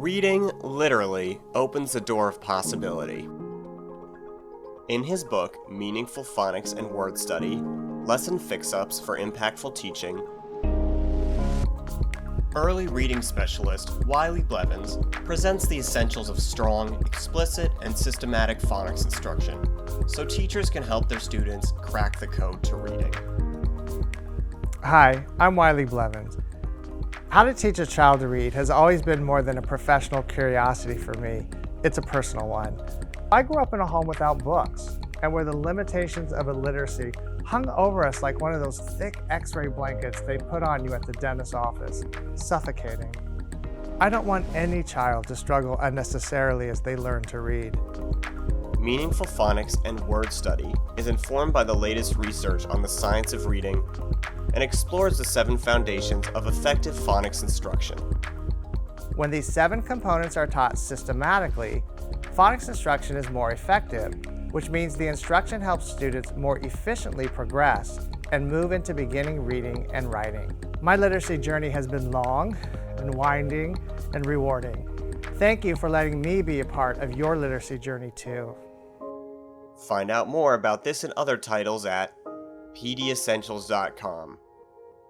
Reading, literally, opens the door of possibility. In his book, Meaningful Phonics and Word Study, Lesson Fix-Ups for Impactful Teaching, early reading specialist Wiley Blevins presents the essentials of strong, explicit, and systematic phonics instruction, so teachers can help their students crack the code to reading. Hi, I'm Wiley Blevins. How to teach a child to read has always been more than a professional curiosity for me. It's a personal one. I grew up in a home without books, and where the limitations of illiteracy hung over us like one of those thick x-ray blankets they put on you at the dentist's office, suffocating. I don't want any child to struggle unnecessarily as they learn to read. Meaningful Phonics and Word Study is informed by the latest research on the science of reading and explores the 7 foundations of effective phonics instruction. When these 7 components are taught systematically, phonics instruction is more effective, which means the instruction helps students more efficiently progress and move into beginning reading and writing. My literacy journey has been long and winding and rewarding. Thank you for letting me be a part of your literacy journey too. Find out more about this and other titles at pdessentials.com.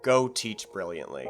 Go teach brilliantly.